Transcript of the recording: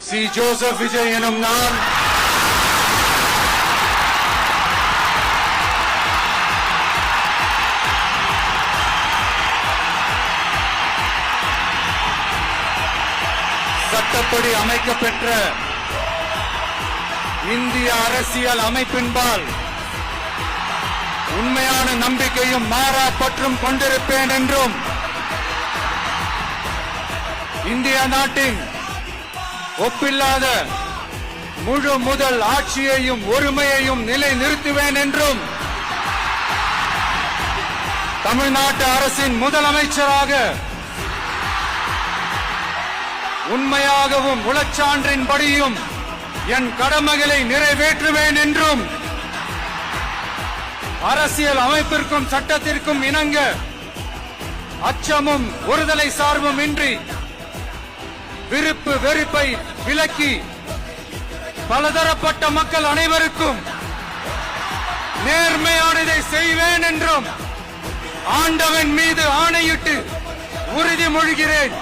C Joseph Vijay எனும் நான் சட்டப்படி அமைக்கப்பெற்ற இந்திய அரசியல் அமைப்பின்பால் உண்மையான நம்பிக்கையும் மாறா பற்றும் கொண்டிருப்பேன் என்றும் இந்திய நாட்டின் ஒப்பில்லாத முழு முதல் ஆட்சியையும் ஒருமையையும் நிலை நிறுத்துவேன் என்றும் தமிழ்நாட்டு அரசின் முதலமைச்சராக உண்மையாகவும் உளச்சான்றின்படியும் என் கடமைகளை நிறைவேற்றுவேன் என்றும் அரசியல் அமைப்பிற்கும் சட்டத்திற்கும் இணங்க அச்சமும் ஒருதலை சார்பும் இன்றி விருப்பு வெறுப்பை விலக்கி பலதரப்பட்ட மக்கள் அனைவருக்கும் நேர்மையானதை செய்வேன் என்றும் ஆண்டவன் மீது ஆணையிட்டு உறுதிமொழிகிறேன்.